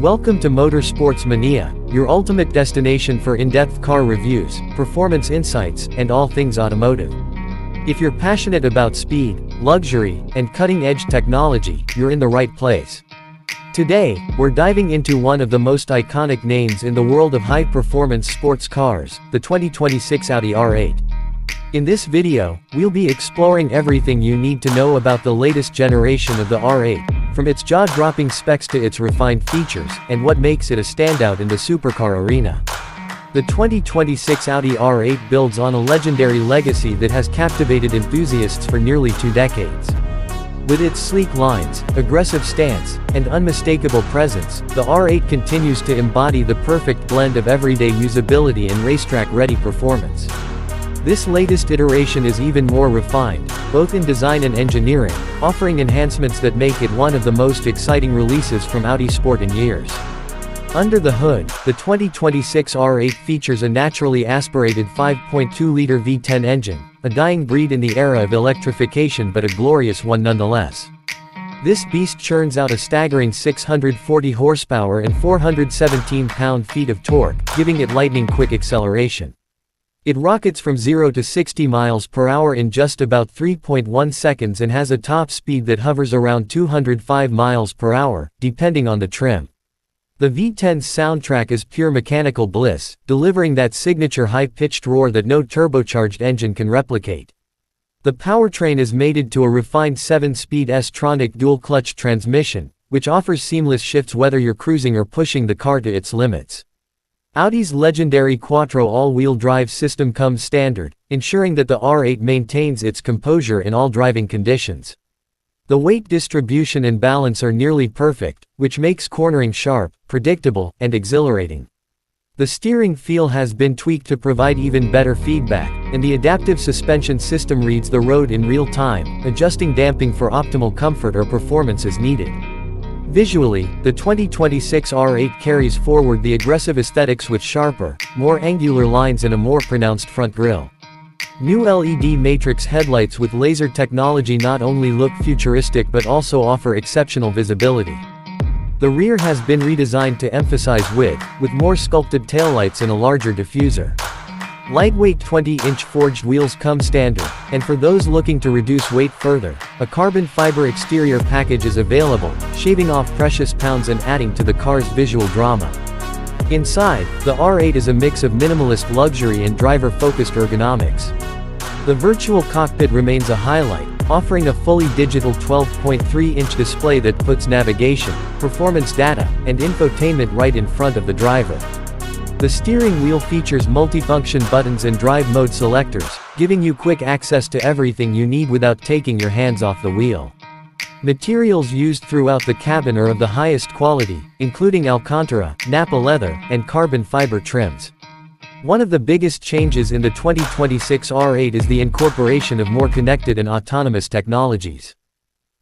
Welcome to Motorsports Mania, your ultimate destination for in-depth car reviews, performance insights, and all things automotive. If you're passionate about speed, luxury, and cutting-edge technology, you're in the right place. Today, we're diving into one of the most iconic names in the world of high-performance sports cars, the 2026 Audi R8. In this video, we'll be exploring everything you need to know about the latest generation of the R8, from its jaw-dropping specs to its refined features, and what makes it a standout in the supercar arena. The 2026 Audi R8 builds on a legendary legacy that has captivated enthusiasts for nearly 2 decades. With its sleek lines, aggressive stance, and unmistakable presence, the R8 continues to embody the perfect blend of everyday usability and racetrack-ready performance. This latest iteration is even more refined, both in design and engineering, offering enhancements that make it one of the most exciting releases from Audi Sport in years. Under the hood, the 2026 R8 features a naturally aspirated 5.2-liter V10 engine, a dying breed in the era of electrification but a glorious one nonetheless. This beast churns out a staggering 640 horsepower and 417 pound-feet of torque, giving it lightning-quick acceleration. It rockets from 0 to 60 miles per hour in just about 3.1 seconds and has a top speed that hovers around 205 miles per hour, depending on the trim. The V10's soundtrack is pure mechanical bliss, delivering that signature high-pitched roar that no turbocharged engine can replicate. The powertrain is mated to a refined 7-speed S-tronic dual-clutch transmission, which offers seamless shifts whether you're cruising or pushing the car to its limits. Audi's legendary Quattro all-wheel drive system comes standard, ensuring that the R8 maintains its composure in all driving conditions. The weight distribution and balance are nearly perfect, which makes cornering sharp, predictable, and exhilarating. The steering feel has been tweaked to provide even better feedback, and the adaptive suspension system reads the road in real time, adjusting damping for optimal comfort or performance as needed. Visually, the 2026 R8 carries forward the aggressive aesthetics with sharper, more angular lines and a more pronounced front grille. New LED matrix headlights with laser technology not only look futuristic but also offer exceptional visibility. The rear has been redesigned to emphasize width, with more sculpted taillights and a larger diffuser. Lightweight 20-inch forged wheels come standard, and for those looking to reduce weight further, a carbon fiber exterior package is available, shaving off precious pounds and adding to the car's visual drama. Inside, the R8 is a mix of minimalist luxury and driver-focused ergonomics. The virtual cockpit remains a highlight, offering a fully digital 12.3-inch display that puts navigation, performance data, and infotainment right in front of the driver. The steering wheel features multifunction buttons and drive mode selectors, giving you quick access to everything you need without taking your hands off the wheel. Materials used throughout the cabin are of the highest quality, including Alcantara, Nappa leather, and carbon fiber trims. One of the biggest changes in the 2026 R8 is the incorporation of more connected and autonomous technologies.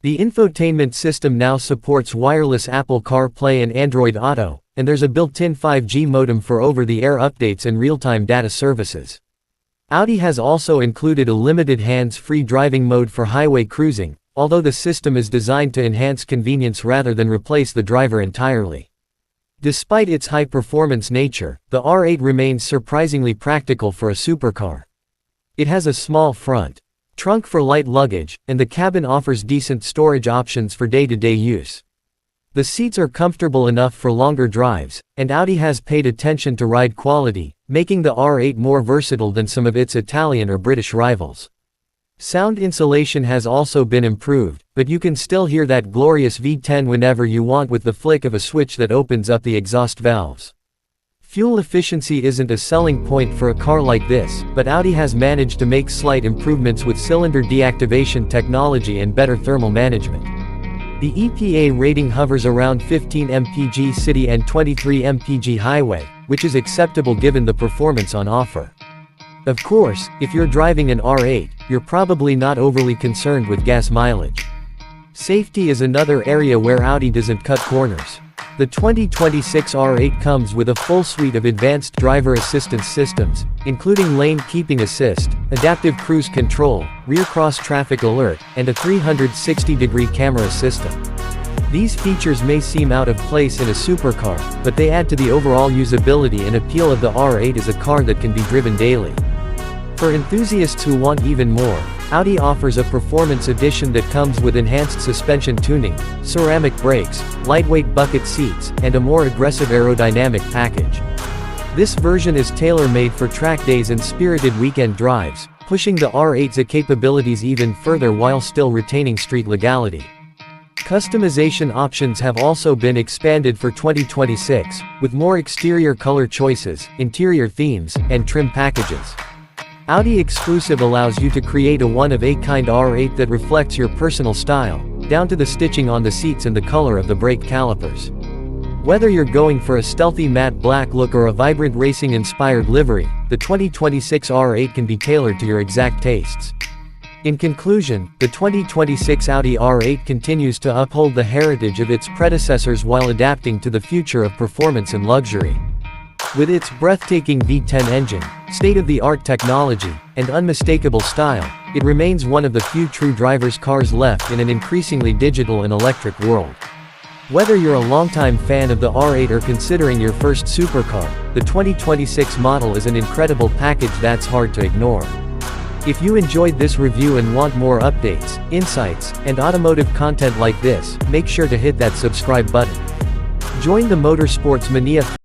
The infotainment system now supports wireless Apple CarPlay and Android Auto, and there's a built-in 5G modem for over-the-air updates and real-time data services. Audi has also included a limited hands-free driving mode for highway cruising, although the system is designed to enhance convenience rather than replace the driver entirely. Despite its high-performance nature, the R8 remains surprisingly practical for a supercar. It has a small front trunk for light luggage, and the cabin offers decent storage options for day-to-day use. The seats are comfortable enough for longer drives, and Audi has paid attention to ride quality, making the R8 more versatile than some of its Italian or British rivals. Sound insulation has also been improved, but you can still hear that glorious V10 whenever you want with the flick of a switch that opens up the exhaust valves. Fuel efficiency isn't a selling point for a car like this, but Audi has managed to make slight improvements with cylinder deactivation technology and better thermal management. The EPA rating hovers around 15 mpg city and 23 mpg highway, which is acceptable given the performance on offer. Of course, if you're driving an R8, you're probably not overly concerned with gas mileage. Safety is another area where Audi doesn't cut corners. The 2026 R8 comes with a full suite of advanced driver assistance systems, including lane keeping assist, adaptive cruise control, rear cross traffic alert, and a 360-degree camera system. These features may seem out of place in a supercar, but they add to the overall usability and appeal of the R8 as a car that can be driven daily. For enthusiasts who want even more, Audi offers a performance edition that comes with enhanced suspension tuning, ceramic brakes, lightweight bucket seats, and a more aggressive aerodynamic package. This version is tailor-made for track days and spirited weekend drives, pushing the R8's capabilities even further while still retaining street legality. Customization options have also been expanded for 2026, with more exterior color choices, interior themes, and trim packages. Audi Exclusive allows you to create a one-of-a-kind R8 that reflects your personal style, down to the stitching on the seats and the color of the brake calipers. Whether you're going for a stealthy matte black look or a vibrant racing-inspired livery, the 2026 R8 can be tailored to your exact tastes. In conclusion, the 2026 Audi R8 continues to uphold the heritage of its predecessors while adapting to the future of performance and luxury. With its breathtaking V10 engine, state-of-the-art technology, and unmistakable style, it remains one of the few true driver's cars left in an increasingly digital and electric world. Whether you're a longtime fan of the R8 or considering your first supercar, the 2026 model is an incredible package that's hard to ignore. If you enjoyed this review and want more updates, insights, and automotive content like this, make sure to hit that subscribe button. Join the Motorsports Mania